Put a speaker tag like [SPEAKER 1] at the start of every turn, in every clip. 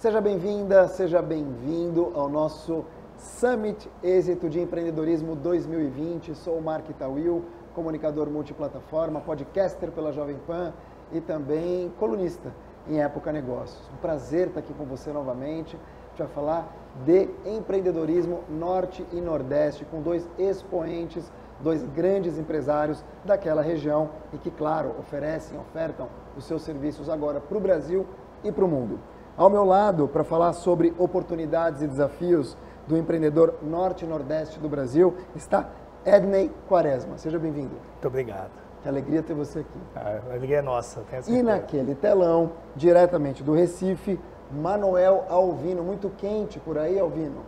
[SPEAKER 1] Seja bem-vinda, seja bem-vindo ao nosso Summit Êxito de Empreendedorismo 2020. Sou o Mark Tawil, comunicador multiplataforma, podcaster pela Jovem Pan e também colunista em Época Negócios. Um prazer estar aqui com você novamente. A gente vai falar de empreendedorismo norte e nordeste com dois expoentes, dois grandes empresários daquela região e que, claro, ofertam os seus serviços agora para o Brasil e para o mundo. Ao meu lado, para falar sobre oportunidades e desafios do empreendedor norte e nordeste do Brasil, está Edney Quaresma. Seja bem-vindo.
[SPEAKER 2] Muito obrigado.
[SPEAKER 1] Que alegria ter você aqui.
[SPEAKER 2] A alegria é nossa, tenho certeza.
[SPEAKER 1] E naquele telão, diretamente do Recife, Manuel Alvino. Muito quente por aí, Alvino?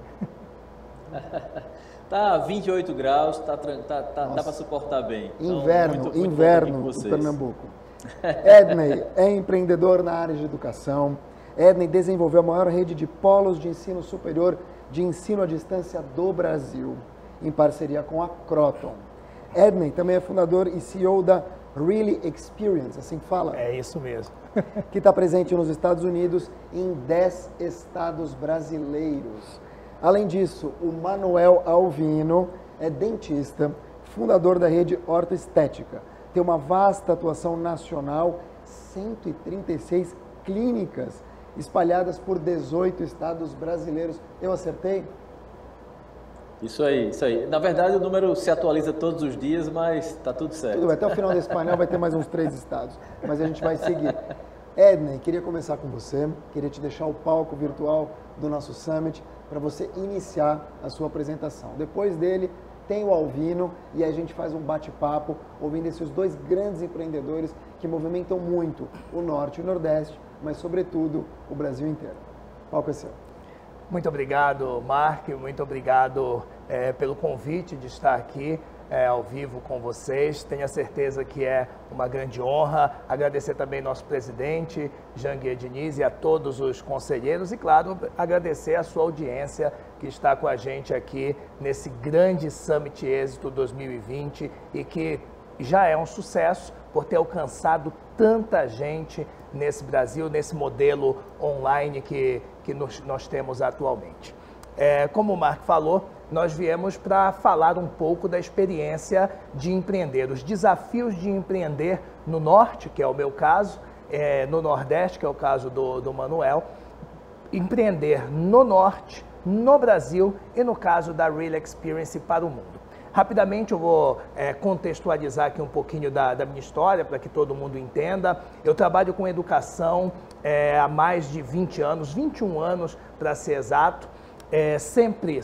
[SPEAKER 3] Tá 28 graus, dá para suportar bem. Então,
[SPEAKER 1] inverno do Pernambuco. Edney é empreendedor na área de educação. Edney desenvolveu a maior rede de polos de ensino superior de ensino à distância do Brasil, em parceria com a Croton. Edney também é fundador e CEO da Really Experience, assim que fala?
[SPEAKER 2] É isso mesmo.
[SPEAKER 1] Que está presente nos Estados Unidos e em 10 estados brasileiros. Além disso, o Manuel Alvino é dentista, fundador da rede Ortoestética. Tem uma vasta atuação nacional, 136 clínicas espalhadas por 18 estados brasileiros. Eu acertei?
[SPEAKER 3] Isso aí. Na verdade, o número se atualiza todos os dias, mas está tudo certo.
[SPEAKER 1] Tudo bem, até o final desse painel vai ter mais uns 3 estados, mas a gente vai seguir. Edney, queria começar com você, queria te deixar o palco virtual do nosso Summit para você iniciar a sua apresentação. Depois dele, tem o Alvino e a gente faz um bate-papo ouvindo esses dois grandes empreendedores que movimentam muito o Norte e o Nordeste, mas sobretudo o Brasil inteiro. O palco é seu.
[SPEAKER 2] Muito obrigado, Mark, muito obrigado pelo convite de estar aqui ao vivo com vocês. Tenho certeza que é uma grande honra. Agradecer também nosso presidente, Janguier Diniz, e a todos os conselheiros e, claro, agradecer a sua audiência que está com a gente aqui nesse grande Summit Êxito 2020 e que já é um sucesso por ter alcançado tanta gente nesse Brasil, nesse modelo online que nós temos atualmente. Como o Mark falou, nós viemos para falar um pouco da experiência de empreender, os desafios de empreender no Norte, que é o meu caso, no Nordeste, que é o caso do Manuel, empreender no Norte, no Brasil e no caso da Real Experience para o mundo. Rapidamente eu vou contextualizar aqui um pouquinho da minha história para que todo mundo entenda. Eu trabalho com educação há mais de 20 anos, 21 anos para ser exato. Sempre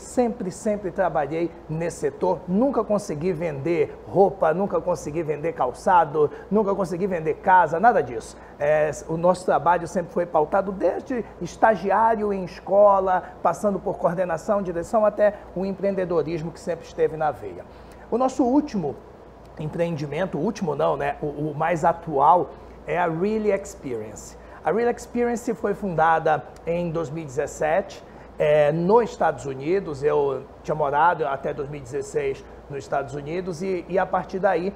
[SPEAKER 2] trabalhei nesse setor, nunca consegui vender roupa, nunca consegui vender calçado, nunca consegui vender casa, nada disso. O nosso trabalho sempre foi pautado desde estagiário em escola, passando por coordenação, direção, até o empreendedorismo que sempre esteve na veia. O nosso último empreendimento, o mais atual, é a Really Experience. A Really Experience foi fundada em 2017, nos Estados Unidos. Eu tinha morado até 2016 nos Estados Unidos e a partir daí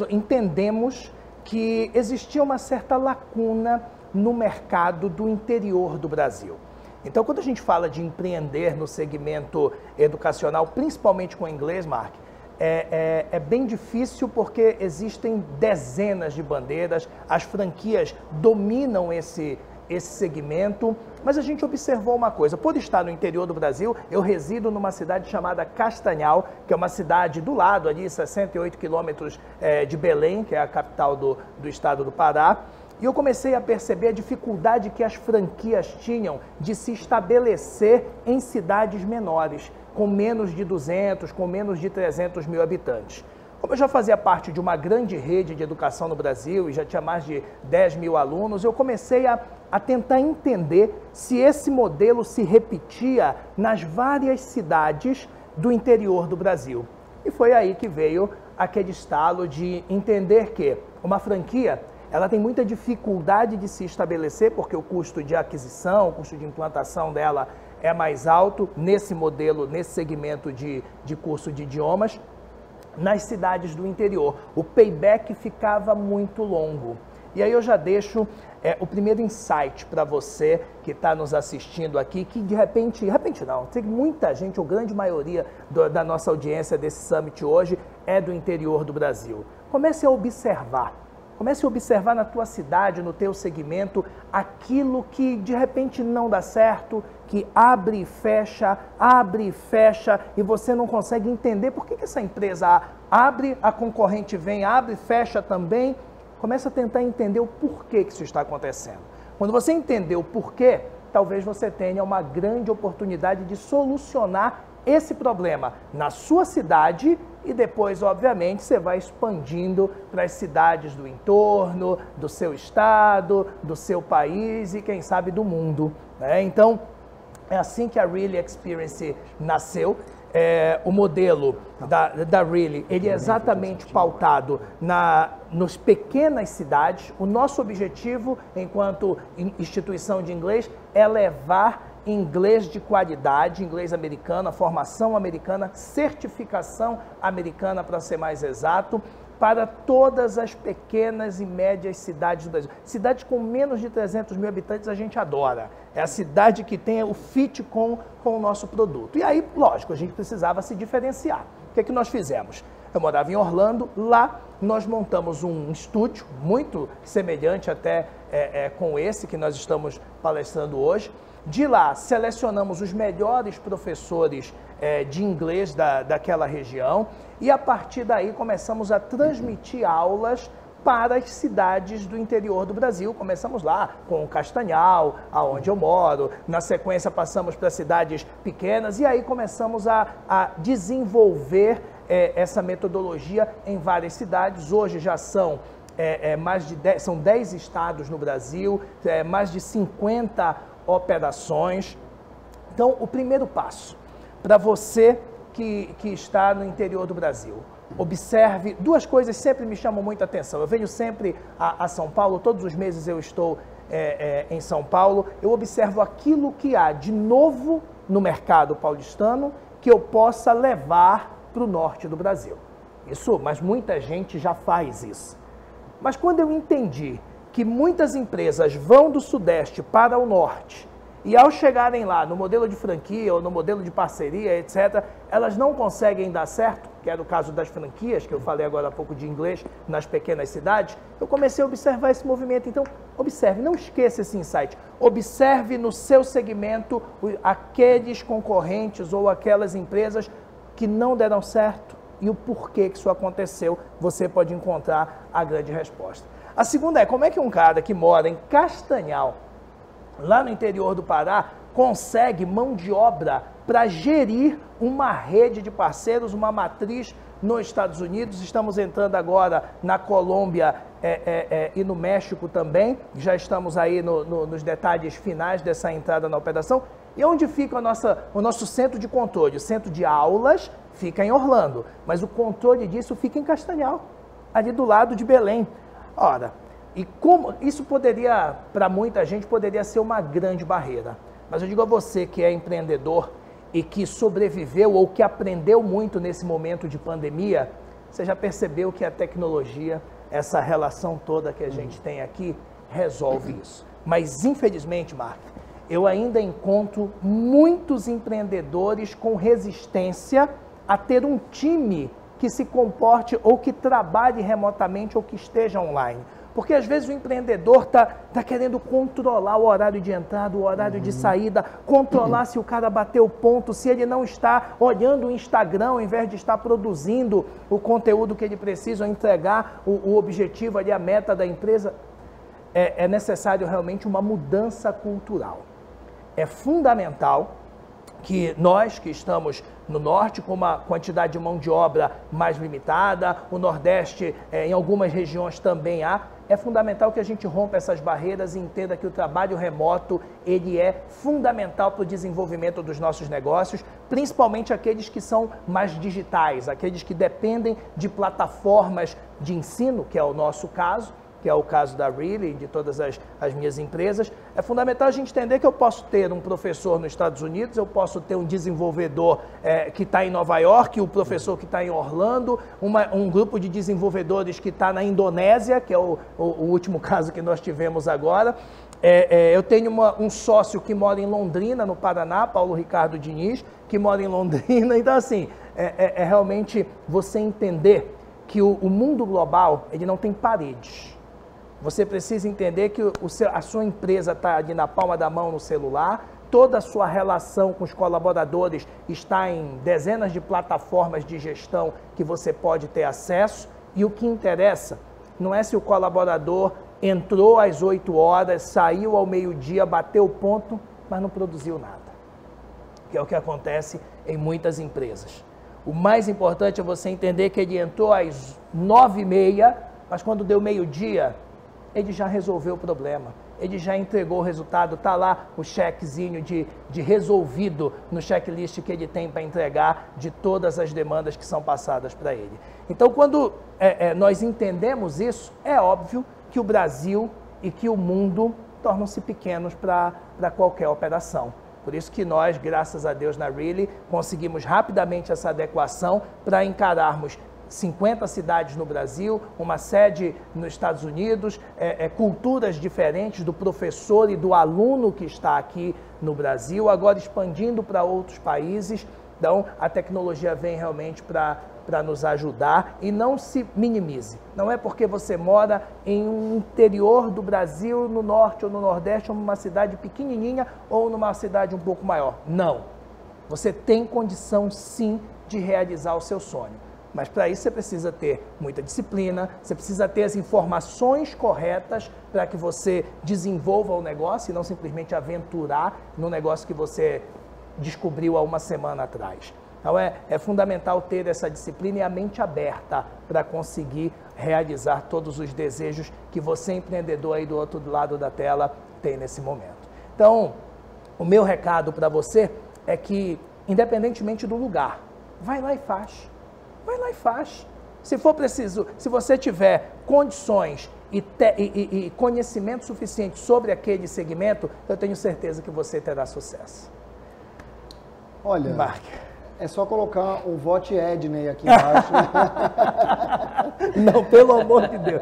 [SPEAKER 2] entendemos que existia uma certa lacuna no mercado do interior do Brasil. Então, quando a gente fala de empreender no segmento educacional, principalmente com inglês, Mark, é bem difícil porque existem dezenas de bandeiras, as franquias dominam esse segmento, mas a gente observou uma coisa: por estar no interior do Brasil, eu resido numa cidade chamada Castanhal, que é uma cidade do lado ali, 68 quilômetros de Belém, que é a capital do estado do Pará, e eu comecei a perceber a dificuldade que as franquias tinham de se estabelecer em cidades menores, com menos de 200, com menos de 300 mil habitantes. Como eu já fazia parte de uma grande rede de educação no Brasil e já tinha mais de 10 mil alunos, eu comecei a tentar entender se esse modelo se repetia nas várias cidades do interior do Brasil. E foi aí que veio aquele estalo de entender que uma franquia, ela tem muita dificuldade de se estabelecer, porque o custo de aquisição, o custo de implantação dela é mais alto nesse modelo, nesse segmento de curso de idiomas. Nas cidades do interior, o payback ficava muito longo. E aí eu já deixo o primeiro insight para você que está nos assistindo aqui, que de repente não, tem muita gente, ou grande maioria da nossa audiência desse Summit hoje é do interior do Brasil. Comece a observar. Comece a observar na tua cidade, no teu segmento, aquilo que de repente não dá certo, que abre e fecha, e você não consegue entender por que essa empresa abre, a concorrente vem, abre e fecha também. Comece a tentar entender o porquê que isso está acontecendo. Quando você entender o porquê, talvez você tenha uma grande oportunidade de solucionar esse problema na sua cidade e depois, obviamente, você vai expandindo para as cidades do entorno, do seu estado, do seu país e, quem sabe, do mundo, né? Então, é assim que a Really Experience nasceu. O modelo da Really, ele é exatamente pautado nas pequenas cidades. O nosso objetivo, enquanto instituição de inglês, é levar inglês de qualidade, inglês americano, formação americana, certificação americana, para ser mais exato, para todas as pequenas e médias cidades do Brasil. Cidades com menos de 300 mil habitantes a gente adora. É a cidade que tem o fit com o nosso produto. E aí, lógico, a gente precisava se diferenciar. O que nós fizemos? Eu morava em Orlando, lá nós montamos um estúdio muito semelhante até com esse que nós estamos palestrando hoje. De lá, selecionamos os melhores professores de inglês daquela região e, a partir daí, começamos a transmitir aulas para as cidades do interior do Brasil. Começamos lá com o Castanhal, aonde eu moro. Na sequência, passamos para cidades pequenas e aí começamos a desenvolver essa metodologia em várias cidades. Hoje já são são 10 estados no Brasil, mais de 50 operações. Então, o primeiro passo para você que está no interior do Brasil, observe, duas coisas sempre me chamam muita atenção. Eu venho sempre a São Paulo, todos os meses eu estou em São Paulo, eu observo aquilo que há de novo no mercado paulistano que eu possa levar para o norte do Brasil. Mas muita gente já faz isso. Mas quando eu entendi que muitas empresas vão do Sudeste para o Norte e, ao chegarem lá no modelo de franquia ou no modelo de parceria, etc., elas não conseguem dar certo, que era o caso das franquias, que eu falei agora há pouco de inglês, nas pequenas cidades, eu comecei a observar esse movimento. Então, observe, não esqueça esse insight. Observe no seu segmento aqueles concorrentes ou aquelas empresas que não deram certo e o porquê que isso aconteceu. Você pode encontrar a grande resposta. A segunda é, como é que um cara que mora em Castanhal, lá no interior do Pará, consegue mão de obra para gerir uma rede de parceiros, uma matriz nos Estados Unidos? Estamos entrando agora na Colômbia e no México também. Já estamos aí nos detalhes finais dessa entrada na operação. E onde fica o nosso centro de controle? O centro de aulas fica em Orlando, mas o controle disso fica em Castanhal, ali do lado de Belém. Ora, e como isso poderia, para muita gente, poderia ser uma grande barreira. Mas eu digo a você que é empreendedor e que sobreviveu ou que aprendeu muito nesse momento de pandemia, você já percebeu que a tecnologia, essa relação toda que a gente tem aqui, resolve isso. Mas, infelizmente, Mark, eu ainda encontro muitos empreendedores com resistência a ter um time que se comporte ou que trabalhe remotamente ou que esteja online. Porque às vezes o empreendedor está querendo controlar o horário de entrada, o horário de saída, controlar se o cara bateu o ponto, se ele não está olhando o Instagram ao invés de estar produzindo o conteúdo que ele precisa, ou entregar o objetivo ali, a meta da empresa. É necessário realmente uma mudança cultural. É fundamental que nós que estamos no Norte, com uma quantidade de mão de obra mais limitada, o Nordeste em algumas regiões também há, é fundamental que a gente rompa essas barreiras e entenda que o trabalho remoto, ele é fundamental para o desenvolvimento dos nossos negócios, principalmente aqueles que são mais digitais, aqueles que dependem de plataformas de ensino, que é o nosso caso, que é o caso da Really, de todas as minhas empresas. É fundamental a gente entender que eu posso ter um professor nos Estados Unidos, eu posso ter um desenvolvedor que está em Nova York, o professor que está em Orlando, um grupo de desenvolvedores que está na Indonésia, que é o último caso que nós tivemos agora. Eu tenho um sócio que mora em Londrina, no Paraná, Paulo Ricardo Diniz, que mora em Londrina. Então, assim, realmente você entender que o mundo global, ele não tem paredes. Você precisa entender que a sua empresa está ali na palma da mão no celular, toda a sua relação com os colaboradores está em dezenas de plataformas de gestão que você pode ter acesso, e o que interessa não é se o colaborador entrou às 8 horas, saiu ao meio-dia, bateu o ponto, mas não produziu nada, que é o que acontece em muitas empresas. O mais importante é você entender que ele entrou às 9h30, mas quando deu meio-dia, ele já resolveu o problema, ele já entregou o resultado, está lá o chequezinho de resolvido no checklist que ele tem para entregar de todas as demandas que são passadas para ele. Então, quando nós entendemos isso, é óbvio que o Brasil e que o mundo tornam-se pequenos para qualquer operação. Por isso que nós, graças a Deus, na Really, conseguimos rapidamente essa adequação para encararmos 50 cidades no Brasil, uma sede nos Estados Unidos, culturas diferentes do professor e do aluno que está aqui no Brasil, agora expandindo para outros países. Então, a tecnologia vem realmente para nos ajudar, e não se minimize. Não é porque você mora em um interior do Brasil, no norte ou no nordeste, ou numa cidade pequenininha ou numa cidade um pouco maior. Não. Você tem condição, sim, de realizar o seu sonho. Mas para isso você precisa ter muita disciplina, você precisa ter as informações corretas para que você desenvolva o negócio e não simplesmente aventurar no negócio que você descobriu há uma semana atrás. Então é fundamental ter essa disciplina e a mente aberta para conseguir realizar todos os desejos que você, empreendedor aí do outro lado da tela, tem nesse momento. Então, o meu recado para você é que, independentemente do lugar, vai lá e faz. Vai lá e faz. Se for preciso, se você tiver condições e conhecimento suficiente sobre aquele segmento, eu tenho certeza que você terá sucesso.
[SPEAKER 1] Olha,
[SPEAKER 2] Mark,
[SPEAKER 1] é só colocar um vote Edney aqui embaixo.
[SPEAKER 2] Não, pelo amor de Deus.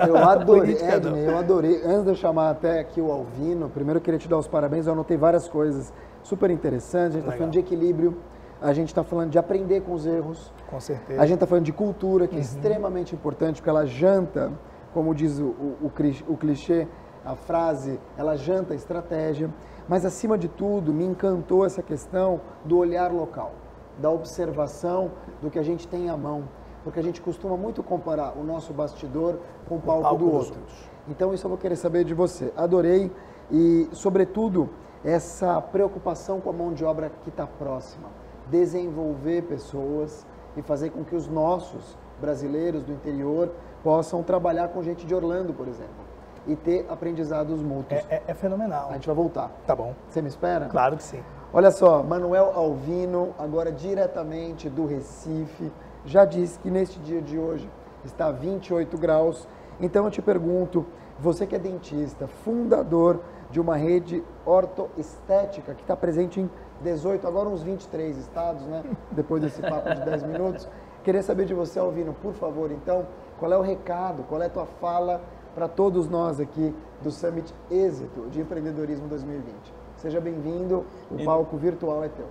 [SPEAKER 1] Eu adorei, Edney, eu adorei. Antes de eu chamar até aqui o Alvino, primeiro eu queria te dar os parabéns, eu anotei várias coisas super interessantes. A gente está falando de equilíbrio, a gente está falando de aprender com os erros.
[SPEAKER 2] Com certeza.
[SPEAKER 1] A gente está falando de cultura, que é extremamente importante, porque ela janta, como diz o clichê, a frase, ela janta a estratégia. Mas, acima de tudo, me encantou essa questão do olhar local, da observação do que a gente tem à mão. Porque a gente costuma muito comparar o nosso bastidor com o palco do outro. Então, isso eu vou querer saber de você. Adorei e, sobretudo, essa preocupação com a mão de obra que está próxima. Desenvolver pessoas e fazer com que os nossos brasileiros do interior possam trabalhar com gente de Orlando, por exemplo, e ter aprendizados mútuos.
[SPEAKER 2] É fenomenal.
[SPEAKER 1] A gente vai voltar.
[SPEAKER 2] Tá bom.
[SPEAKER 1] Você me espera?
[SPEAKER 2] Claro que sim.
[SPEAKER 1] Olha só, Manuel Alvino, agora diretamente do Recife, já disse que neste dia de hoje está 28 graus. Então eu te pergunto, você que é dentista, fundador de uma rede ortoestética que está presente em 18, agora uns 23 estados, né? Depois desse papo de 10 minutos. Queria saber de você, Alvino, por favor, então, qual é o recado, qual é a tua fala para todos nós aqui do Summit Êxito de Empreendedorismo 2020. Seja bem-vindo, o palco virtual é teu.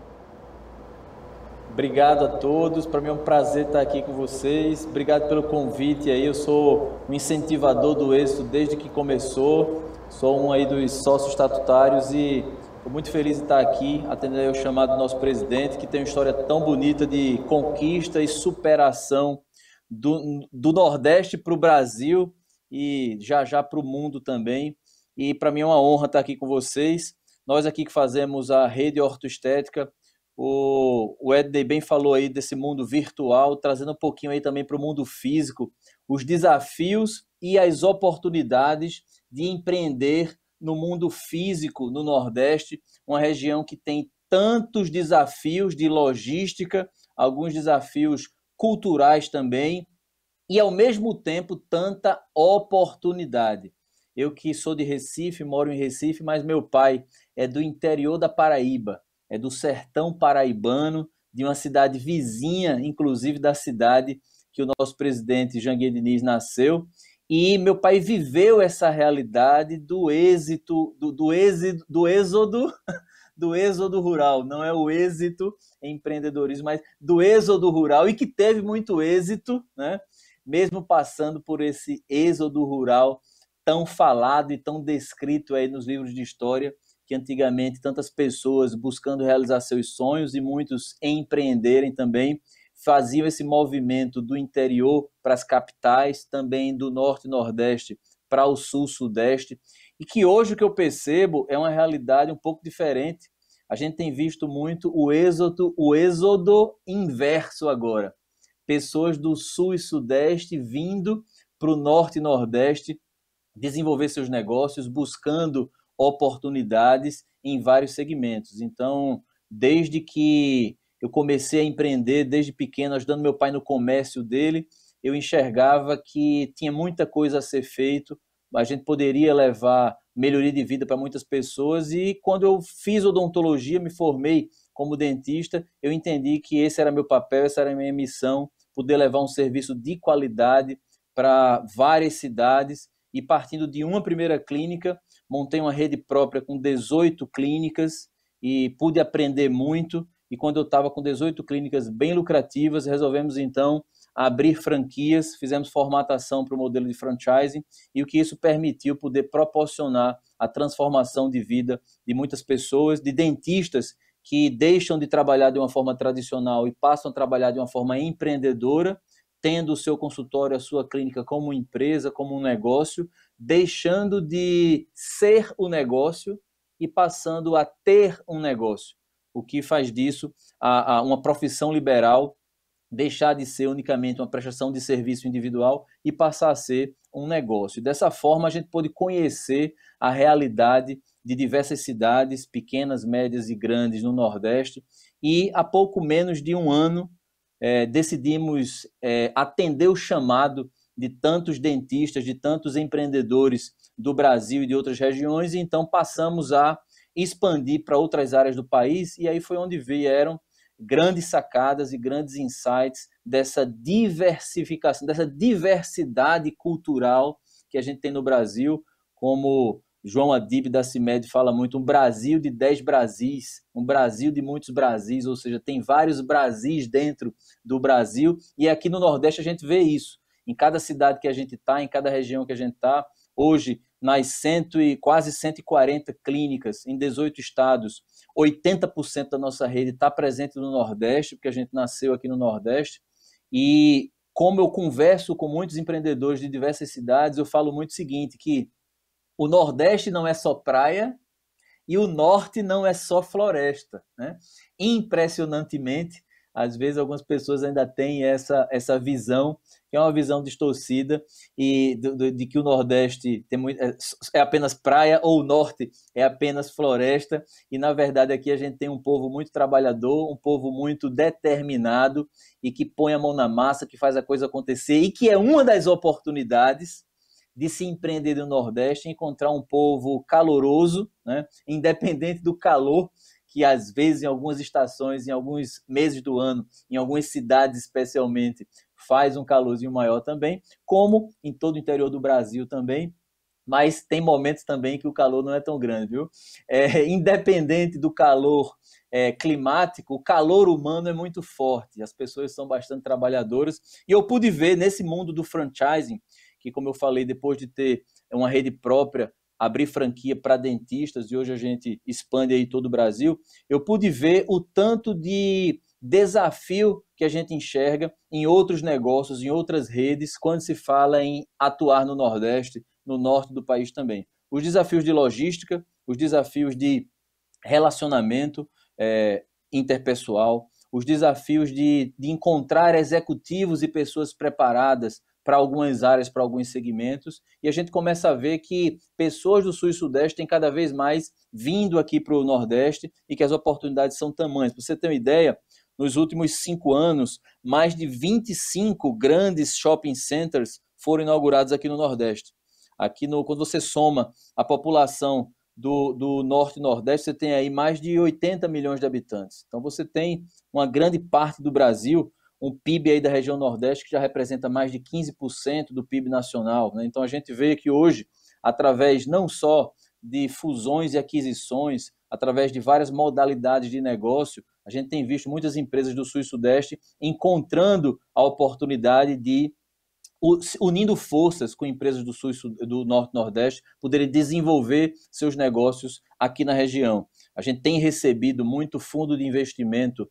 [SPEAKER 3] Obrigado a todos, para mim é um prazer estar aqui com vocês. Obrigado pelo convite aí, eu sou um incentivador do êxito desde que começou, sou um aí dos sócios estatutários e estou muito feliz de estar aqui, atendendo o chamado do nosso presidente, que tem uma história tão bonita de conquista e superação do Nordeste para o Brasil e já para o mundo também. E para mim é uma honra estar aqui com vocês. Nós aqui que fazemos a rede ortoestética, o Edney bem falou aí desse mundo virtual, trazendo um pouquinho aí também para o mundo físico, os desafios e as oportunidades de empreender no mundo físico no Nordeste, uma região que tem tantos desafios de logística, alguns desafios culturais também, e, ao mesmo tempo, tanta oportunidade. Eu que sou de Recife, moro em Recife, mas meu pai é do interior da Paraíba, é do sertão paraibano, de uma cidade vizinha, inclusive da cidade que o nosso presidente Janguier Diniz nasceu, e meu pai viveu essa realidade do êxito, do êxodo rural, não é o êxito em empreendedorismo, mas do êxodo rural, e que teve muito êxito, né? Mesmo passando por esse êxodo rural tão falado e tão descrito aí nos livros de história, que antigamente tantas pessoas buscando realizar seus sonhos e muitos empreenderem também, faziam esse movimento do interior para as capitais, também do norte e nordeste para o sul-sudeste, e que hoje o que eu percebo é uma realidade um pouco diferente. A gente tem visto muito o êxodo inverso agora. Pessoas do sul e sudeste vindo para o norte e nordeste desenvolver seus negócios, buscando oportunidades em vários segmentos. Então, desde que eu comecei a empreender, desde pequeno, ajudando meu pai no comércio dele, eu enxergava que tinha muita coisa a ser feito, a gente poderia levar melhoria de vida para muitas pessoas, e quando eu fiz odontologia, me formei como dentista, eu entendi que esse era meu papel, essa era a minha missão, poder levar um serviço de qualidade para várias cidades, e partindo de uma primeira clínica, montei uma rede própria com 18 clínicas e pude aprender muito, e quando eu estava com 18 clínicas bem lucrativas, resolvemos então abrir franquias, fizemos formatação para o modelo de franchising, e o que isso permitiu poder proporcionar a transformação de vida de muitas pessoas, de dentistas que deixam de trabalhar de uma forma tradicional e passam a trabalhar de uma forma empreendedora, tendo o seu consultório, a sua clínica como empresa, como um negócio, deixando de ser o negócio e passando a ter um negócio, o que faz disso uma profissão liberal, deixar de ser unicamente uma prestação de serviço individual e passar a ser um negócio. Dessa forma, a gente pôde conhecer a realidade de diversas cidades, pequenas, médias e grandes no Nordeste, e há pouco menos de um ano decidimos atender o chamado de tantos dentistas, de tantos empreendedores do Brasil e de outras regiões, e então passamos a expandir para outras áreas do país, e aí foi onde vieram grandes sacadas e grandes insights dessa diversificação, dessa diversidade cultural que a gente tem no Brasil, como João Adib da CIMED fala muito, um Brasil de 10 Brasis, um Brasil de muitos Brasis, ou seja, tem vários Brasis dentro do Brasil, e aqui no Nordeste a gente vê isso. Em cada cidade que a gente está, em cada região que a gente está, hoje, nas quase 140 clínicas em 18 estados, 80% da nossa rede está presente no Nordeste, porque a gente nasceu aqui no Nordeste, e como eu converso com muitos empreendedores de diversas cidades, eu falo muito o seguinte, que o Nordeste não é só praia e o Norte não é só floresta, né? Impressionantemente, às vezes algumas pessoas ainda têm essa visão, que é uma visão distorcida, e de que o Nordeste é apenas praia ou o Norte é apenas floresta, e na verdade aqui a gente tem um povo muito trabalhador, um povo muito determinado e que põe a mão na massa, que faz a coisa acontecer, e que é uma das oportunidades de se empreender no Nordeste, encontrar um povo caloroso, né? Independente do calor, que às vezes em algumas estações, em alguns meses do ano, em algumas cidades especialmente, faz um calorzinho maior também, como em todo o interior do Brasil também, mas tem momentos também que o calor não é tão grande, viu? Independente do calor climático, o calor humano é muito forte, as pessoas são bastante trabalhadoras, e eu pude ver nesse mundo do franchising, que, como eu falei, depois de ter uma rede própria, abrir franquia para dentistas, e hoje a gente expande aí todo o Brasil, eu pude ver o tanto de desafio que a gente enxerga em outros negócios, em outras redes, quando se fala em atuar no Nordeste, no norte do país também. Os desafios de logística, os desafios de relacionamento interpessoal, os desafios de encontrar executivos e pessoas preparadas para algumas áreas, para alguns segmentos, e a gente começa a ver que pessoas do Sul e Sudeste têm cada vez mais vindo aqui para o Nordeste e que as oportunidades são tamanhas. Para você ter uma ideia, nos últimos 5 anos, mais de 25 grandes shopping centers foram inaugurados aqui no Nordeste. Quando você soma a população do Norte e Nordeste, você tem aí mais de 80 milhões de habitantes. Então você tem uma grande parte do Brasil, um PIB aí da região Nordeste que já representa mais de 15% do PIB nacional, né? Então a gente vê que hoje, através não só de fusões e aquisições, através de várias modalidades de negócio, a gente tem visto muitas empresas do Sul e Sudeste encontrando a oportunidade de, unindo forças com empresas do Sul e do Norte e Nordeste, poderem desenvolver seus negócios aqui na região. A gente tem recebido muito fundo de investimento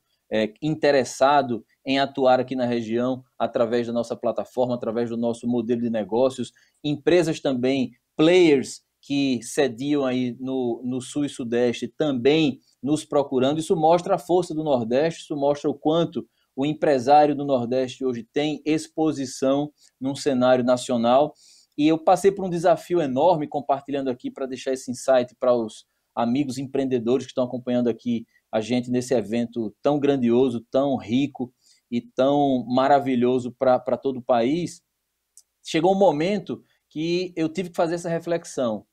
[SPEAKER 3] interessado em atuar aqui na região através da nossa plataforma, através do nosso modelo de negócios, empresas também, players que sediam aí no Sul e Sudeste também nos procurando. Isso mostra a força do Nordeste, isso mostra o quanto o empresário do Nordeste hoje tem exposição num cenário nacional. E eu passei por um desafio enorme compartilhando aqui para deixar esse insight para os amigos empreendedores que estão acompanhando aqui a gente nesse evento tão grandioso, tão rico e tão maravilhoso para todo o país. Chegou um momento que eu tive que fazer essa reflexão.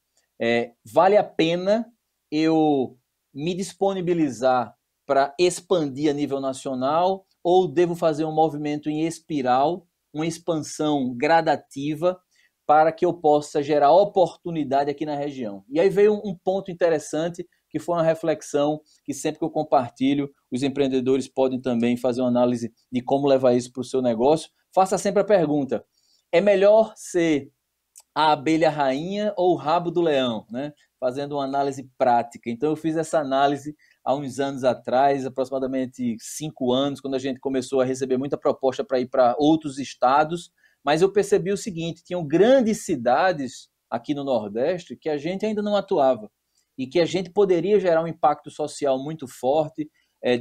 [SPEAKER 3] Vale a pena eu me disponibilizar para expandir a nível nacional ou devo fazer um movimento em espiral, uma expansão gradativa para que eu possa gerar oportunidade aqui na região? E aí veio um ponto interessante, que foi uma reflexão que sempre que eu compartilho, os empreendedores podem também fazer uma análise de como levar isso para o seu negócio. Faça sempre a pergunta, é melhor ser a abelha rainha ou o rabo do leão, né? Fazendo uma análise prática. Então eu fiz essa análise há uns anos atrás, aproximadamente 5 anos, quando a gente começou a receber muita proposta para ir para outros estados, mas eu percebi o seguinte, tinham grandes cidades aqui no Nordeste que a gente ainda não atuava e que a gente poderia gerar um impacto social muito forte,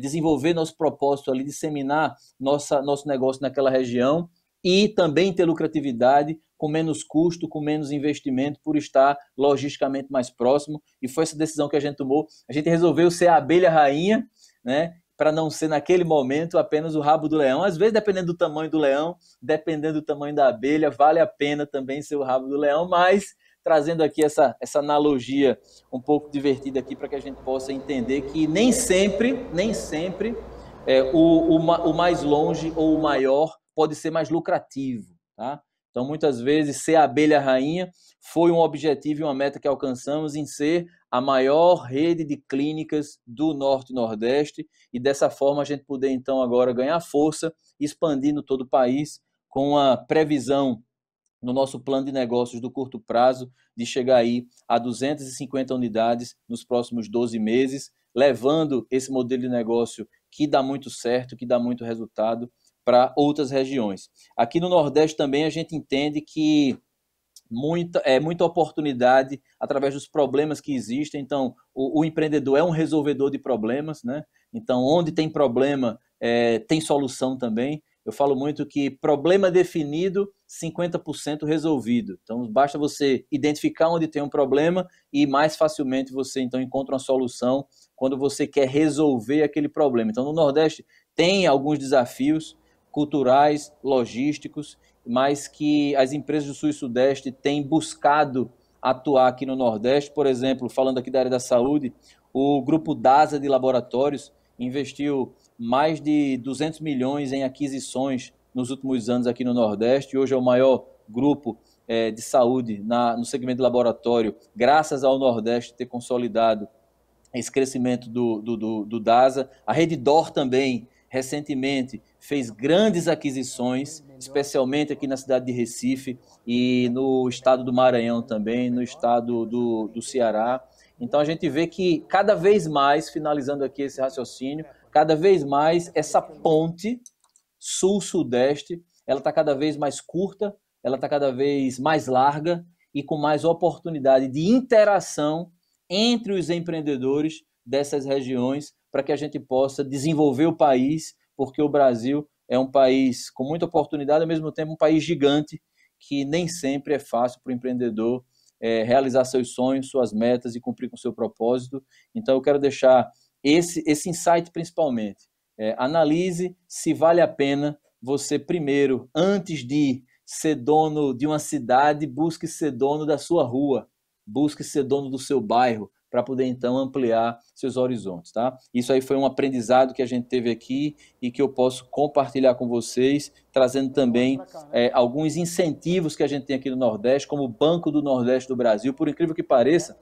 [SPEAKER 3] desenvolver nosso propósito ali, disseminar nosso negócio naquela região e também ter lucratividade com menos custo, com menos investimento, por estar logisticamente mais próximo. E foi essa decisão que a gente tomou. A gente resolveu ser a abelha rainha, né? Para não ser naquele momento apenas o rabo do leão. Às vezes, dependendo do tamanho do leão, dependendo do tamanho da abelha, vale a pena também ser o rabo do leão, mas trazendo aqui essa analogia um pouco divertida aqui para que a gente possa entender que nem sempre o mais longe ou o maior pode ser mais lucrativo, tá? Então, muitas vezes, ser a abelha rainha foi um objetivo e uma meta que alcançamos em ser a maior rede de clínicas do Norte e Nordeste e dessa forma a gente poder, então, agora ganhar força, expandindo todo o país com a previsão no nosso plano de negócios do curto prazo de chegar aí a 250 unidades nos próximos 12 meses, levando esse modelo de negócio que dá muito certo, que dá muito resultado para outras regiões. Aqui no Nordeste também a gente entende que muita oportunidade através dos problemas que existem. Então, o empreendedor é um resolvedor de problemas, né? Então, onde tem problema, tem solução também. Eu falo muito que problema definido, 50% resolvido. Então, basta você identificar onde tem um problema e mais facilmente você, então, encontra uma solução quando você quer resolver aquele problema. Então, no Nordeste tem alguns desafios culturais, logísticos, mas que as empresas do Sul e Sudeste têm buscado atuar aqui no Nordeste. Por exemplo, falando aqui da área da saúde, o grupo DASA de laboratórios investiu mais de 200 milhões em aquisições nos últimos anos aqui no Nordeste. Hoje é o maior grupo de saúde no segmento de laboratório, graças ao Nordeste ter consolidado esse crescimento do DASA. A Redditor também, recentemente, fez grandes aquisições, especialmente aqui na cidade de Recife e no estado do Maranhão também, no estado do Ceará. Então, a gente vê que cada vez mais, finalizando aqui esse raciocínio, cada vez mais essa ponte sul-sudeste, ela está cada vez mais curta, ela está cada vez mais larga e com mais oportunidade de interação entre os empreendedores dessas regiões para que a gente possa desenvolver o país, porque o Brasil é um país com muita oportunidade, ao mesmo tempo um país gigante, que nem sempre é fácil para o empreendedor realizar seus sonhos, suas metas e cumprir com o seu propósito. Então eu quero deixar esse insight principalmente. Analise se vale a pena você primeiro, antes de ser dono de uma cidade, busque ser dono da sua rua, busque ser dono do seu bairro, para poder então ampliar seus horizontes, tá? Isso aí foi um aprendizado que a gente teve aqui e que eu posso compartilhar com vocês, trazendo também alguns incentivos que a gente tem aqui no Nordeste, como o Banco do Nordeste do Brasil. Por incrível que pareça,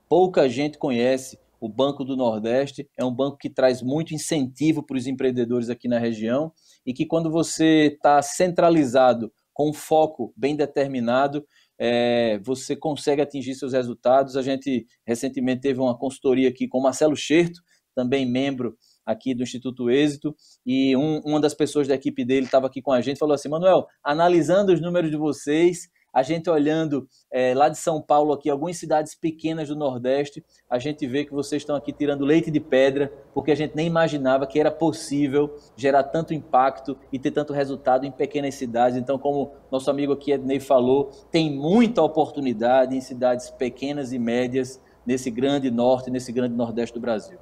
[SPEAKER 3] pouca gente conhece o Banco do Nordeste. É um banco que traz muito incentivo para os empreendedores aqui na região e que, quando você está centralizado, com um foco bem determinado, você consegue atingir seus resultados. A gente recentemente teve uma consultoria aqui com o Marcelo Scherto, também membro aqui do Instituto Êxito, e uma das pessoas da equipe dele estava aqui com a gente, falou assim: Manuel, analisando os números de vocês, a gente olhando lá de São Paulo, aqui, algumas cidades pequenas do Nordeste, a gente vê que vocês estão aqui tirando leite de pedra, porque a gente nem imaginava que era possível gerar tanto impacto e ter tanto resultado em pequenas cidades. Então, como nosso amigo aqui, Ednei, falou, tem muita oportunidade em cidades pequenas e médias, nesse grande norte, nesse grande nordeste do Brasil.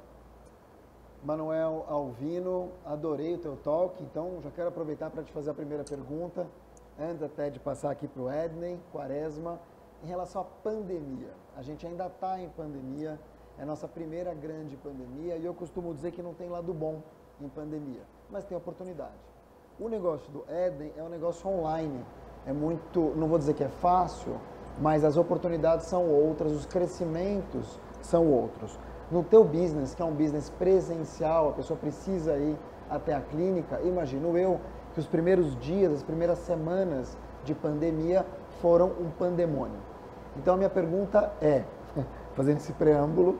[SPEAKER 1] Manuel Alvino, adorei o teu talk, então já quero aproveitar para te fazer a primeira pergunta, antes até de passar aqui para o Ednei Quaresma, em relação à pandemia. A gente ainda está em pandemia, é a nossa primeira grande pandemia, e eu costumo dizer que não tem lado bom em pandemia, mas tem oportunidade. O negócio do Ednei é um negócio online, é muito, não vou dizer que é fácil, mas as oportunidades são outras, os crescimentos são outros. No teu business, que é um business presencial, a pessoa precisa ir até a clínica, imagino eu, que os primeiros dias, as primeiras semanas de pandemia foram um pandemônio. Então a minha pergunta é, fazendo esse preâmbulo,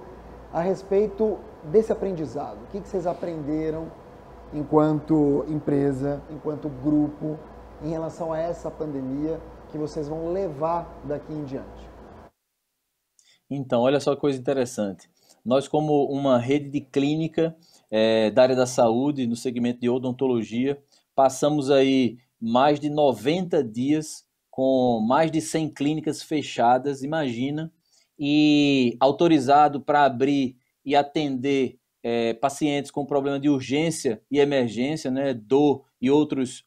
[SPEAKER 1] a respeito desse aprendizado. O que vocês aprenderam enquanto empresa, enquanto grupo, em relação a essa pandemia que vocês vão levar daqui em diante?
[SPEAKER 3] Então, olha só que coisa interessante. Nós, como uma rede de clínica da área da saúde, no segmento de odontologia, passamos aí mais de 90 dias com mais de 100 clínicas fechadas, imagina, e autorizado para abrir e atender pacientes com problema de urgência e emergência, né, dor e outros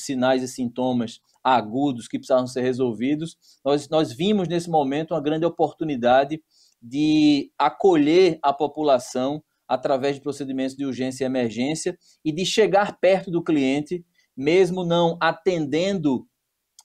[SPEAKER 3] sinais e sintomas agudos que precisavam ser resolvidos. Nós vimos nesse momento uma grande oportunidade de acolher a população através de procedimentos de urgência e emergência e de chegar perto do cliente, mesmo não atendendo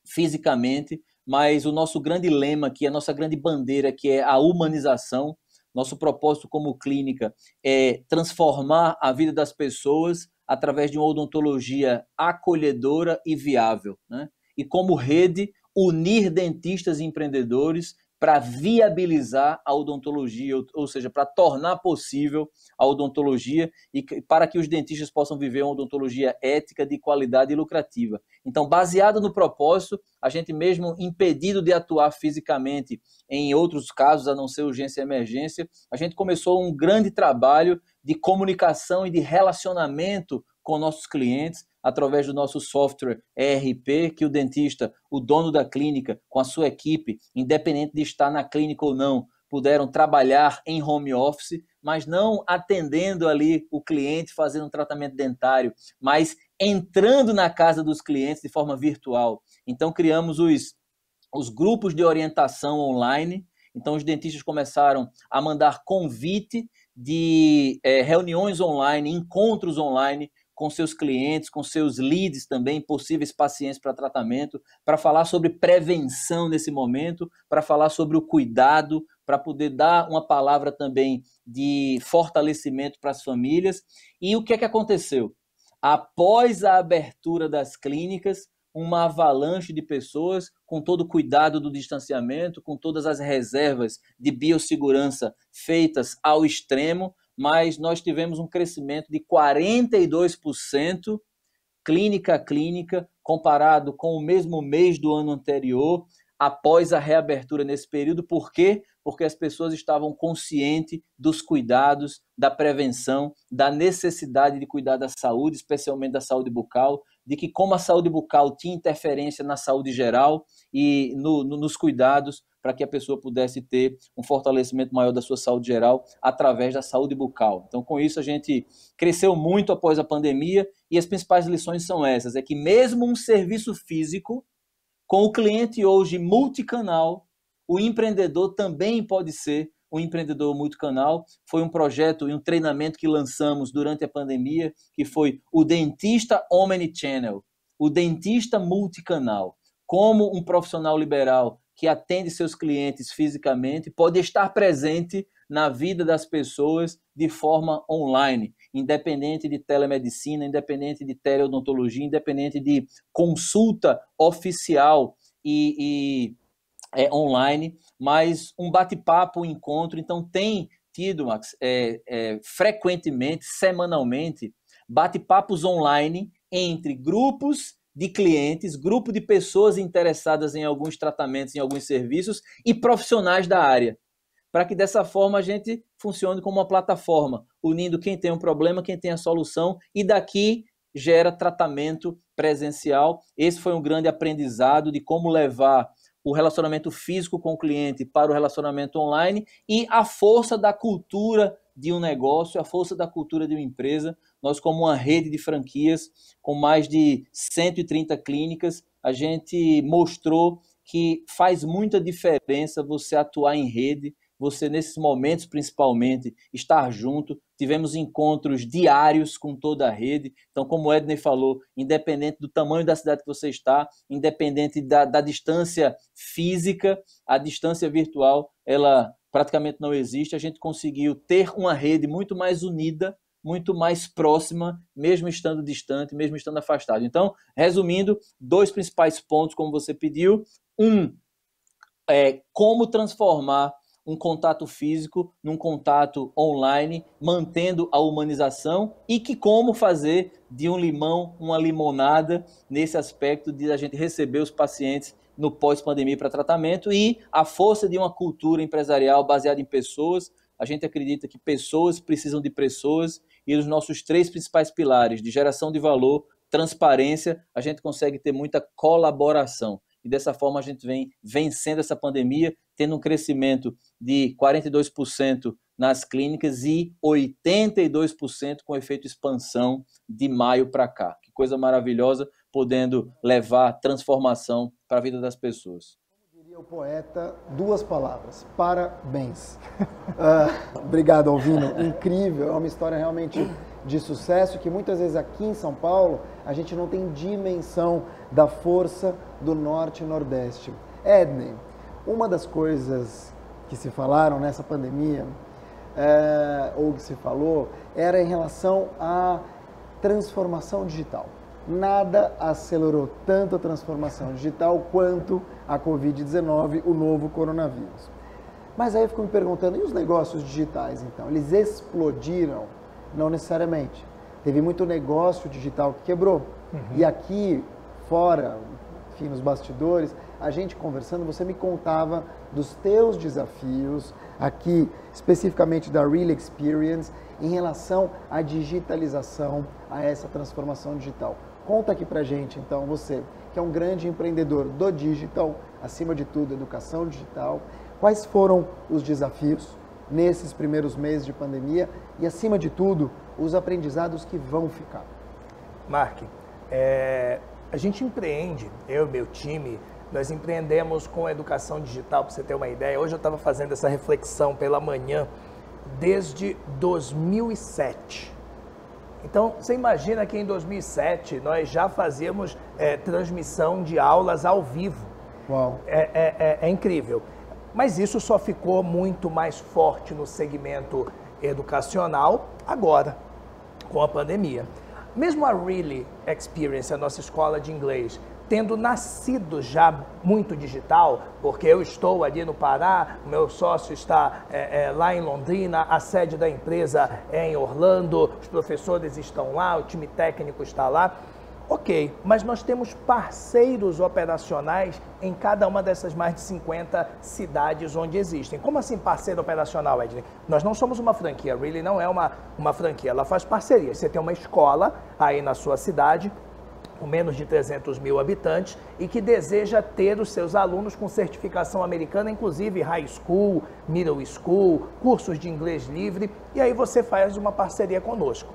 [SPEAKER 3] fisicamente, mas o nosso grande lema aqui, a nossa grande bandeira, que é a humanização. Nosso propósito como clínica é transformar a vida das pessoas através de uma odontologia acolhedora e viável, né? E como rede, unir dentistas e empreendedores para viabilizar a odontologia, ou seja, para tornar possível a odontologia e para que os dentistas possam viver uma odontologia ética, de qualidade e lucrativa. Então, baseado no propósito, a gente mesmo impedido de atuar fisicamente em outros casos, a não ser urgência e emergência, a gente começou um grande trabalho de comunicação e de relacionamento com nossos clientes, através do nosso software ERP, que o dentista, o dono da clínica, com a sua equipe, independente de estar na clínica ou não, puderam trabalhar em home office, mas não atendendo ali o cliente, fazendo um tratamento dentário, mas entrando na casa dos clientes de forma virtual. Então, criamos os grupos de orientação online. Então, os dentistas começaram a mandar convite de reuniões online, encontros online, com seus clientes, com seus leads também, possíveis pacientes para tratamento, para falar sobre prevenção nesse momento, para falar sobre o cuidado, para poder dar uma palavra também de fortalecimento para as famílias. E o que é que aconteceu? Após a abertura das clínicas, uma avalanche de pessoas, com todo o cuidado do distanciamento, com todas as reservas de biossegurança feitas ao extremo, mas nós tivemos um crescimento de 42% clínica a clínica, comparado com o mesmo mês do ano anterior, após a reabertura nesse período. Por quê? Porque as pessoas estavam conscientes dos cuidados, da prevenção, da necessidade de cuidar da saúde, especialmente da saúde bucal, de que como a saúde bucal tinha interferência na saúde geral e nos cuidados para que a pessoa pudesse ter um fortalecimento maior da sua saúde geral através da saúde bucal. Então, com isso, a gente cresceu muito após a pandemia e as principais lições são essas, é que mesmo um serviço físico, com o cliente hoje multicanal, o empreendedor também pode ser um empreendedor multicanal. Foi um projeto e um treinamento que lançamos durante a pandemia, que foi o dentista omnichannel, o dentista multicanal. Como um profissional liberal que atende seus clientes fisicamente pode estar presente na vida das pessoas de forma online, independente de telemedicina, independente de teleodontologia, independente de consulta oficial e online, mas um bate-papo, um encontro. Então tem tido, Max, frequentemente, semanalmente, bate-papos online entre grupos de clientes, grupo de pessoas interessadas em alguns tratamentos, em alguns serviços e profissionais da área, para que dessa forma a gente funcione como uma plataforma, unindo quem tem um problema, quem tem a solução, e daqui gera tratamento presencial. Esse foi um grande aprendizado de como levar o relacionamento físico com o cliente para o relacionamento online e a força da cultura de um negócio, a força da cultura de uma empresa. Nós, como uma rede de franquias, com mais de 130 clínicas, a gente mostrou que faz muita diferença você atuar em rede, você, nesses momentos, principalmente, estar junto. Tivemos encontros diários com toda a rede. Então, como o Edney falou, independente do tamanho da cidade que você está, independente da distância física, a distância virtual, ela praticamente não existe. A gente conseguiu ter uma rede muito mais unida, muito mais próxima, mesmo estando distante, mesmo estando afastado. Então, resumindo, 2 principais pontos, como você pediu. Como transformar um contato físico num contato online, mantendo a humanização, e que como fazer de um limão uma limonada nesse aspecto de a gente receber os pacientes no pós-pandemia para tratamento, e a força de uma cultura empresarial baseada em pessoas. A gente acredita que pessoas precisam de pessoas, e os nossos 3 principais pilares de geração de valor, transparência, a gente consegue ter muita colaboração. E dessa forma a gente vem vencendo essa pandemia, tendo um crescimento de 42% nas clínicas e 82% com efeito expansão de maio para cá. Que coisa maravilhosa, podendo levar transformação para a vida das pessoas.
[SPEAKER 1] Como diria o poeta, 2 palavras: parabéns. Obrigado, Alvino. Incrível, é uma história realmente de sucesso que muitas vezes aqui em São Paulo a gente não tem dimensão da força do Norte e Nordeste. Edney, uma das coisas que se falaram nessa pandemia, ou que se falou, era em relação à transformação digital. Nada acelerou tanto a transformação digital quanto a Covid-19, o novo coronavírus. Mas aí eu fico me perguntando, e os negócios digitais então? Eles explodiram? Não necessariamente. Teve muito negócio digital que quebrou. E aqui, fora, enfim, nos bastidores, a gente conversando, você me contava dos teus desafios, aqui especificamente da Real Experience, em relação à digitalização, a essa transformação digital. Conta aqui pra gente, então, você, que é um grande empreendedor do digital, acima de tudo, educação digital, quais foram os desafios nesses primeiros meses de pandemia e, acima de tudo, os aprendizados que vão ficar?
[SPEAKER 2] Mark, a gente empreende, eu e meu time, nós empreendemos com a educação digital, para você ter uma ideia. Hoje eu estava fazendo essa reflexão pela manhã, desde 2007. Então, você imagina que em 2007 nós já fazíamos transmissão de aulas ao vivo.
[SPEAKER 1] Uau.
[SPEAKER 2] É incrível. Mas isso só ficou muito mais forte no segmento educacional agora, com a pandemia. Mesmo a Real Experience, a nossa escola de inglês, tendo nascido já muito digital, porque eu estou ali no Pará, o meu sócio está lá em Londrina, a sede da empresa é em Orlando, os professores estão lá, o time técnico está lá. Ok, mas nós temos parceiros operacionais em cada uma dessas mais de 50 cidades onde existem. Como assim parceiro operacional, Edney? Nós não somos uma franquia, Really não é uma franquia, ela faz parceria. Você tem uma escola aí na sua cidade, com menos de 300 mil habitantes e que deseja ter os seus alunos com certificação americana, inclusive high school, middle school, cursos de inglês livre, e aí você faz uma parceria conosco.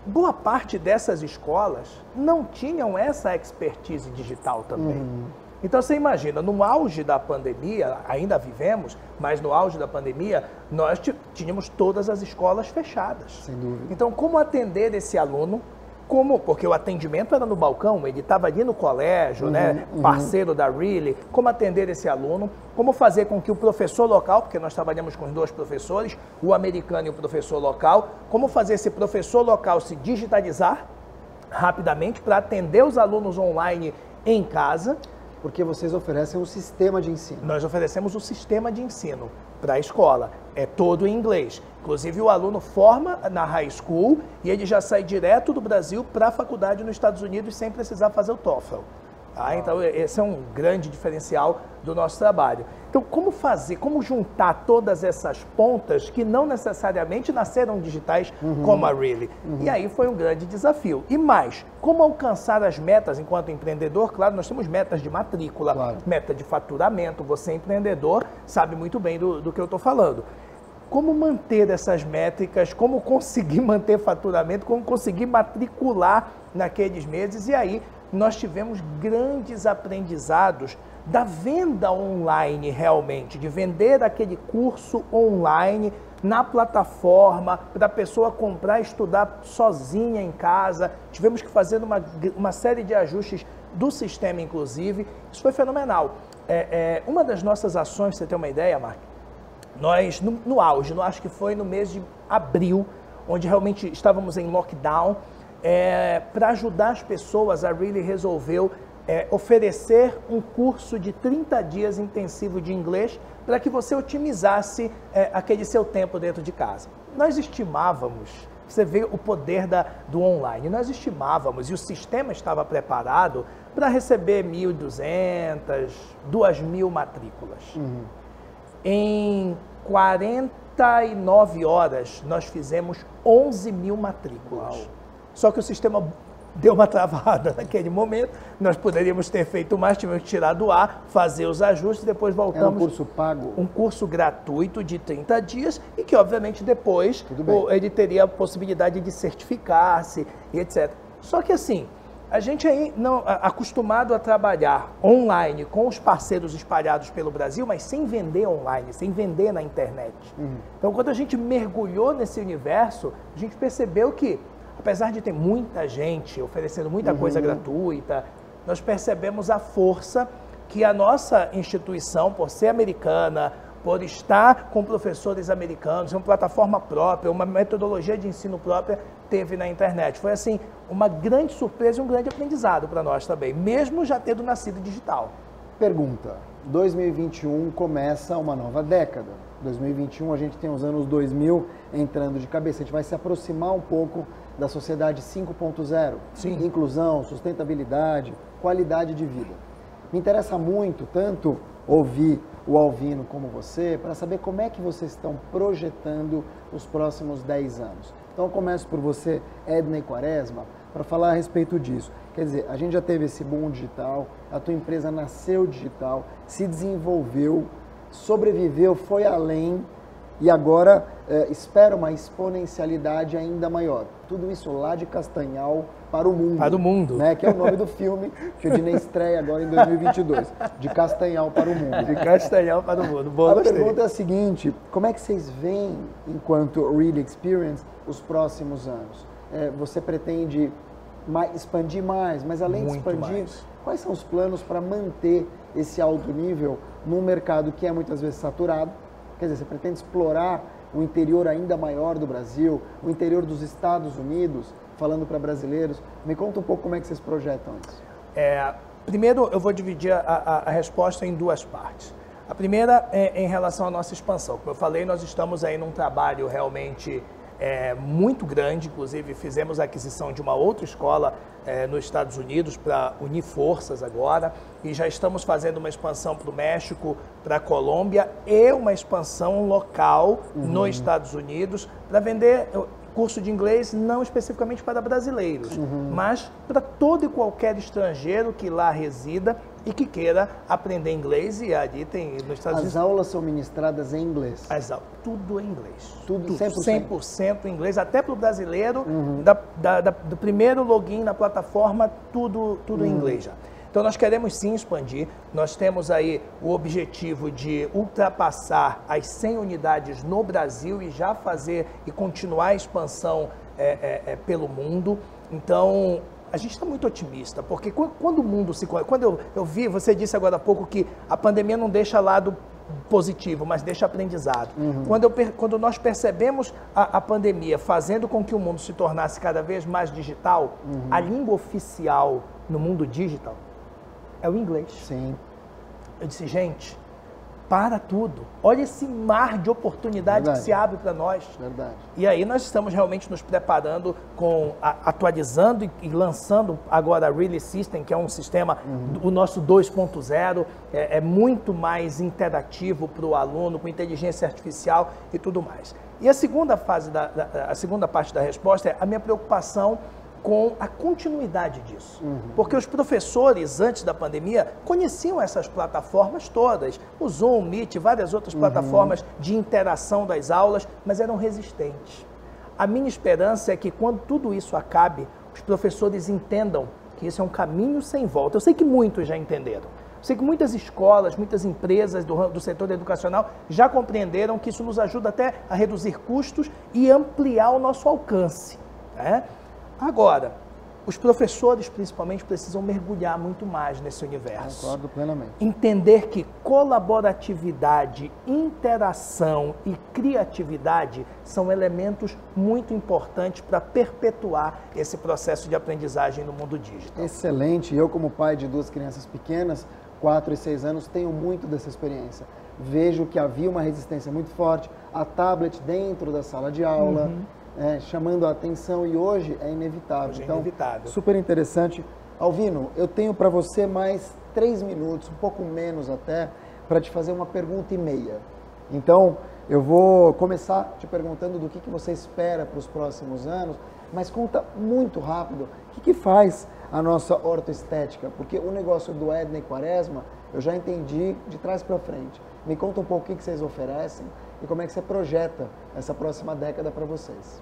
[SPEAKER 2] Boa parte dessas escolas não tinham essa expertise digital também. Então você imagina, no auge da pandemia, ainda vivemos, mas no auge da pandemia, nós tínhamos todas as escolas fechadas.
[SPEAKER 1] Sem dúvida.
[SPEAKER 2] Então como atender esse aluno? Porque o atendimento era no balcão, ele estava ali no colégio, né, parceiro da Really, como atender esse aluno, como fazer com que o professor local, porque nós trabalhamos com os 2 professores, o americano e o professor local, como fazer esse professor local se digitalizar rapidamente para atender os alunos online em casa.
[SPEAKER 1] Porque vocês oferecem um sistema de ensino.
[SPEAKER 2] Nós oferecemos o sistema de ensino para a escola, é todo em inglês. Inclusive o aluno forma na high school e ele já sai direto do Brasil para a faculdade nos Estados Unidos sem precisar fazer o TOEFL. Então esse é um grande diferencial do nosso trabalho. Então como juntar todas essas pontas que não necessariamente nasceram digitais como a Really? E aí foi um grande desafio. E mais, como alcançar as metas enquanto empreendedor? Claro, nós temos metas de matrícula, meta de faturamento, você empreendedor sabe muito bem do que eu estou falando. Como manter essas métricas, como conseguir manter faturamento, como conseguir matricular naqueles meses, e aí nós tivemos grandes aprendizados da venda online realmente, de vender aquele curso online na plataforma para a pessoa comprar e estudar sozinha em casa. Tivemos que fazer uma série de ajustes do sistema, inclusive. Isso foi fenomenal. Uma das nossas ações, para você ter uma ideia, Mark, nós, no auge, acho que foi no mês de abril, onde realmente estávamos em lockdown, para ajudar as pessoas, a Really resolveu oferecer um curso de 30 dias intensivo de inglês para que você otimizasse aquele seu tempo dentro de casa. Nós estimávamos, você vê o poder do online, nós estimávamos, e o sistema estava preparado para receber 1.200, 2.000 matrículas. Em 49 horas, nós fizemos 11.000 matrículas. Só que o sistema deu uma travada naquele momento, nós poderíamos ter feito mais, tivemos que tirar do ar, fazer os ajustes, depois voltamos.
[SPEAKER 1] É um curso pago?
[SPEAKER 2] Um curso gratuito de 30 dias e que, obviamente, depois ele teria a possibilidade de certificar-se e etc. Só que assim, a gente aí não acostumado a trabalhar online com os parceiros espalhados pelo Brasil, mas sem vender online, sem vender na internet. Então, quando a gente mergulhou nesse universo, a gente percebeu que, apesar de ter muita gente oferecendo muita coisa gratuita, nós percebemos a força que a nossa instituição, por ser americana, por estar com professores americanos, uma plataforma própria, uma metodologia de ensino própria, teve na internet. Foi assim, uma grande surpresa e um grande aprendizado para nós também, mesmo já tendo nascido digital.
[SPEAKER 1] Pergunta, 2021 começa uma nova década. 2021 a gente tem os anos 2000 entrando de cabeça, a gente vai se aproximar um pouco da sociedade 5.0, inclusão, sustentabilidade, qualidade de vida. Me interessa muito, tanto ouvir o Alvino como você, para saber como é que vocês estão projetando os próximos 10 anos. Então eu começo por você, Ednei Quaresma, para falar a respeito disso. Quer dizer, a gente já teve esse boom digital, a tua empresa nasceu digital, se desenvolveu, sobreviveu, foi além e agora espera uma exponencialidade ainda maior. Tudo isso lá de Castanhal para o mundo.
[SPEAKER 2] Para o mundo.
[SPEAKER 1] Né? Que é o nome do filme que o Dinei estreia agora em 2022. De Castanhal para o mundo.
[SPEAKER 2] De Castanhal para o mundo. Boa,
[SPEAKER 1] a pergunta é a seguinte, como é que vocês veem, enquanto Really Experience, os próximos anos? Você pretende expandir mais, mas além de expandir, quais são os planos para manter esse alto nível num mercado que é muitas vezes saturado? Quer dizer, você pretende explorar o interior ainda maior do Brasil, o interior dos Estados Unidos, falando para brasileiros? Me conta um pouco como é que vocês projetam isso.
[SPEAKER 2] Primeiro, eu vou dividir a resposta em duas partes. A primeira é em relação à nossa expansão. Como eu falei, nós estamos aí num trabalho realmente muito grande, inclusive fizemos a aquisição de uma outra escola nos Estados Unidos para unir forças agora e já estamos fazendo uma expansão para o México, para a Colômbia e uma expansão local nos Estados Unidos para vender curso de inglês não especificamente para brasileiros, mas para todo e qualquer estrangeiro que lá resida e que queira aprender inglês. E ali tem nos Estados Unidos.
[SPEAKER 1] As aulas são ministradas em inglês?
[SPEAKER 2] Tudo em inglês.
[SPEAKER 1] Tudo
[SPEAKER 2] 100% em inglês, até para o brasileiro, do primeiro login na plataforma, tudo em inglês já. Então nós queremos sim expandir, nós temos aí o objetivo de ultrapassar as 100 unidades no Brasil e já fazer e continuar a expansão pelo mundo. Então a gente está muito otimista, porque quando o mundo se... Quando eu vi, você disse agora há pouco que a pandemia não deixa lado positivo, mas deixa aprendizado. Quando nós percebemos a pandemia fazendo com que o mundo se tornasse cada vez mais digital, a língua oficial no mundo digital é o inglês.
[SPEAKER 1] Sim.
[SPEAKER 2] Eu disse, gente, para tudo. Olha esse mar de oportunidade que se abre para nós.
[SPEAKER 1] Verdade.
[SPEAKER 2] E aí nós estamos realmente nos preparando, atualizando e lançando agora a Really System, que é um sistema, o nosso 2.0, é muito mais interativo para o aluno, com inteligência artificial e tudo mais. E a segunda fase, a segunda parte da resposta é a minha preocupação com a continuidade disso. Porque os professores, antes da pandemia, conheciam essas plataformas todas, o Zoom, Meet, várias outras plataformas de interação das aulas, mas eram resistentes. A minha esperança é que quando tudo isso acabe, os professores entendam que isso é um caminho sem volta. Eu sei que muitos já entenderam. Eu sei que muitas escolas, muitas empresas do setor educacional já compreenderam que isso nos ajuda até a reduzir custos e ampliar o nosso alcance, né? Agora, os professores, principalmente, precisam mergulhar muito mais nesse universo.
[SPEAKER 1] Concordo plenamente.
[SPEAKER 2] Entender que colaboratividade, interação e criatividade são elementos muito importantes para perpetuar esse processo de aprendizagem no mundo digital.
[SPEAKER 1] Excelente. Eu, como pai de 2 crianças pequenas, 4 e 6 anos, tenho muito dessa experiência. Vejo que havia uma resistência muito forte a tablet dentro da sala de aula, chamando a atenção, e hoje é inevitável.
[SPEAKER 2] Hoje é
[SPEAKER 1] então,
[SPEAKER 2] inevitável.
[SPEAKER 1] Super interessante. Alvino, eu tenho para você mais 3 minutos, um pouco menos até, para te fazer uma pergunta e meia. Então, eu vou começar te perguntando do que você espera para os próximos anos, mas conta muito rápido o que faz a nossa ortoestética, porque o negócio do Edney Quaresma eu já entendi de trás para frente. Me conta um pouco o que vocês oferecem e como é que você projeta essa próxima década para vocês.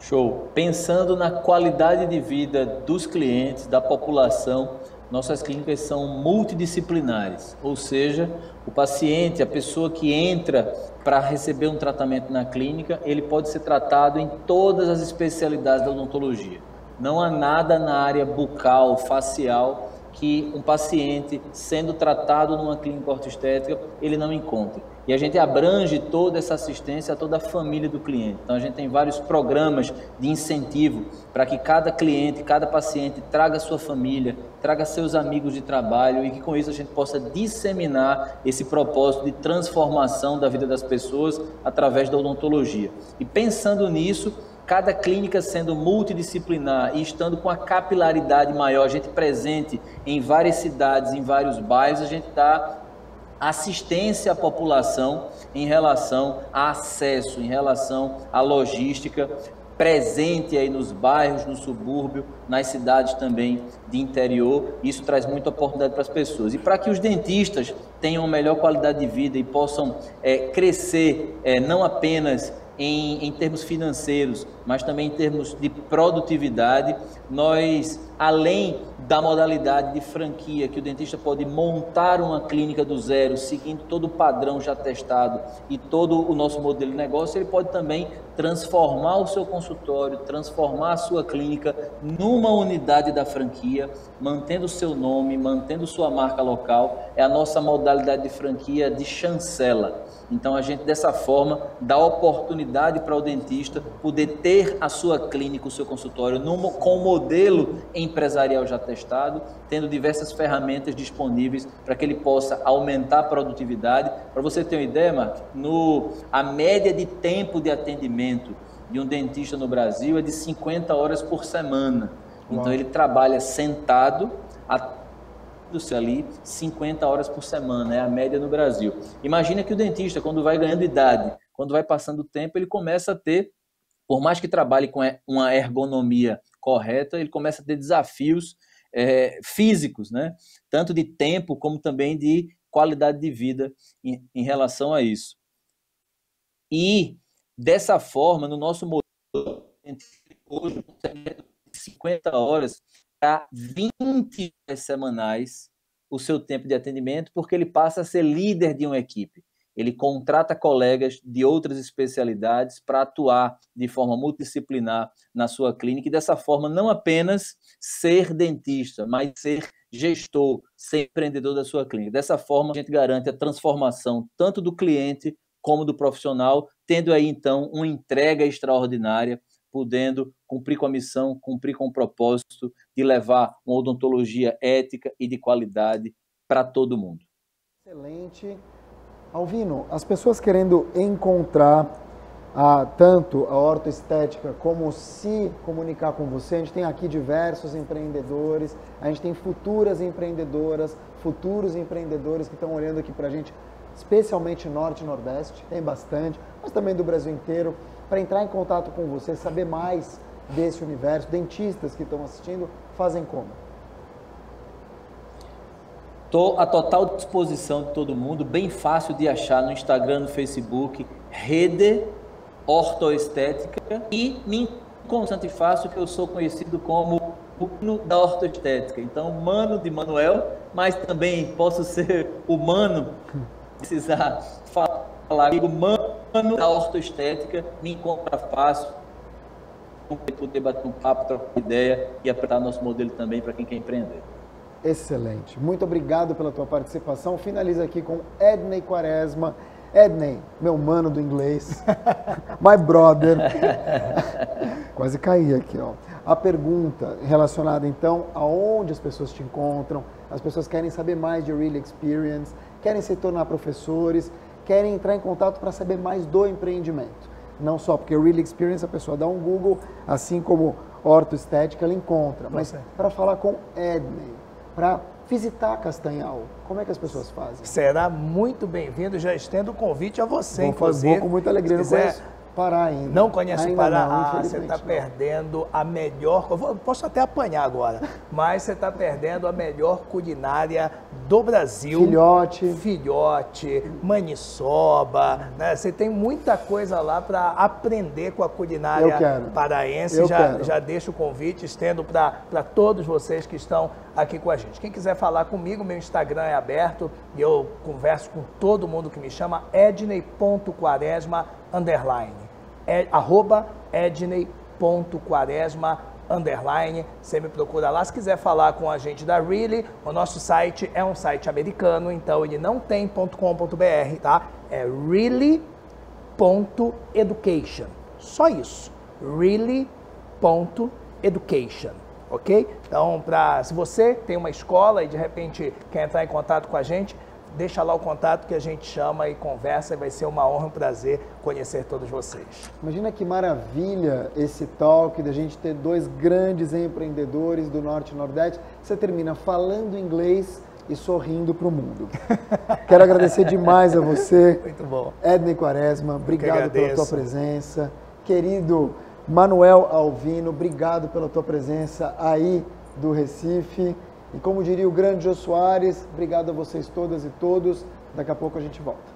[SPEAKER 3] Show! Pensando na qualidade de vida dos clientes, da população, nossas clínicas são multidisciplinares, ou seja, o paciente, a pessoa que entra para receber um tratamento na clínica, ele pode ser tratado em todas as especialidades da odontologia. Não há nada na área bucal, facial, que um paciente sendo tratado numa clínica ortoestética, ele não encontre. E a gente abrange toda essa assistência a toda a família do cliente. Então a gente tem vários programas de incentivo para que cada cliente, cada paciente traga sua família, traga seus amigos de trabalho e que com isso a gente possa disseminar esse propósito de transformação da vida das pessoas através da odontologia. E pensando nisso, cada clínica sendo multidisciplinar e estando com a capilaridade maior, a gente presente em várias cidades, em vários bairros, a gente dá assistência à população em relação a acesso, em relação à logística, presente aí nos bairros, no subúrbio, nas cidades também de interior. Isso traz muita oportunidade para as pessoas. E para que os dentistas tenham melhor qualidade de vida e possam crescer, não apenas em termos financeiros, mas também em termos de produtividade, nós, além da modalidade de franquia, que o dentista pode montar uma clínica do zero, seguindo todo o padrão já testado e todo o nosso modelo de negócio, ele pode também transformar o seu consultório, transformar a sua clínica numa unidade da franquia, mantendo o seu nome, mantendo sua marca local. É a nossa modalidade de franquia de chancela. Então a gente dessa forma dá oportunidade para o dentista poder ter a sua clínica, o seu consultório com um modelo empresarial já testado, tendo diversas ferramentas disponíveis para que ele possa aumentar a produtividade. Para você ter uma ideia, Mark, a média de tempo de atendimento de um dentista no Brasil é de 50 horas por semana. Então ele trabalha sentado ali 50 horas por semana, é a média no Brasil. Imagina que o dentista, quando vai ganhando idade, quando vai passando o tempo, ele começa a ter por mais que trabalhe com uma ergonomia correta, ele começa a ter desafios físicos, né? Tanto de tempo como também de qualidade de vida em relação a isso. E, dessa forma, no nosso modelo, hoje, 50 horas para 20 horas semanais o seu tempo de atendimento, porque ele passa a ser líder de uma equipe. Ele contrata colegas de outras especialidades para atuar de forma multidisciplinar na sua clínica e, dessa forma, não apenas ser dentista, mas ser gestor, ser empreendedor da sua clínica. Dessa forma, a gente garante a transformação tanto do cliente como do profissional, tendo aí, então, uma entrega extraordinária, podendo cumprir com a missão, cumprir com o propósito de levar uma odontologia ética e de qualidade para todo mundo.
[SPEAKER 1] Excelente. Alvino, as pessoas querendo encontrar tanto a ortoestética como se comunicar com você, a gente tem aqui diversos empreendedores, a gente tem futuras empreendedoras, futuros empreendedores que estão olhando aqui para a gente, especialmente Norte e Nordeste, tem bastante, mas também do Brasil inteiro, para entrar em contato com você, saber mais desse universo, dentistas que estão assistindo, fazem como?
[SPEAKER 3] Estou à total disposição de todo mundo, bem fácil de achar no Instagram, no Facebook, Rede Ortoestética, e me encontro bastante fácil que eu sou conhecido como o Mano da Ortoestética. Então, Mano de Manuel, mas também posso ser o Mano, precisar falar comigo, Mano da Ortoestética, me encontra fácil, poder bater um papo, trocar ideia e apresentar nosso modelo também para quem quer empreender.
[SPEAKER 1] Excelente. Muito obrigado pela tua participação. Finaliza aqui com Edney Quaresma. Edney, meu mano do inglês, my brother. Quase caí aqui, ó. A pergunta relacionada, então, aonde as pessoas te encontram, as pessoas querem saber mais de Really Experience, querem se tornar professores, querem entrar em contato para saber mais do empreendimento. Não só porque Really Experience, a pessoa dá um Google, assim como ortoestética, ela encontra. Mas para falar com Edney, para visitar Castanhal, como é que as pessoas fazem?
[SPEAKER 2] Será muito bem-vindo, já estendo o convite a você, inclusive.
[SPEAKER 1] Vou com muita alegria, não conheço Pará ainda.
[SPEAKER 2] Não conhece o Pará?
[SPEAKER 1] Não,
[SPEAKER 2] você está perdendo a melhor, posso até apanhar agora, mas você está perdendo a melhor culinária do Brasil. Filhote, maniçoba, né? Você tem muita coisa lá para aprender com a culinária paraense. Já deixo o convite, estendo para todos vocês que estão aqui com a gente. Quem quiser falar comigo, meu Instagram é aberto e eu converso com todo mundo que me chama, edney.quaresma_, @edney.quaresma_. Você me procura lá. Se quiser falar com a gente da Really, o nosso site é um site americano, então ele não tem .com.br, tá? É really.education. Só isso. really.education. Ok? Então, se você tem uma escola e de repente quer entrar em contato com a gente, deixa lá o contato que a gente chama e conversa, e vai ser uma honra e um prazer conhecer todos vocês.
[SPEAKER 1] Imagina que maravilha esse talk, da gente ter dois grandes empreendedores do Norte e Nordeste. Você termina falando inglês e sorrindo para o mundo. Quero agradecer demais a você.
[SPEAKER 2] Muito bom.
[SPEAKER 1] Edney Quaresma, obrigado pela tua presença. Querido Manuel Alvino, obrigado pela tua presença aí do Recife. E como diria o grande Jô Soares, obrigado a vocês todas e todos. Daqui a pouco a gente volta.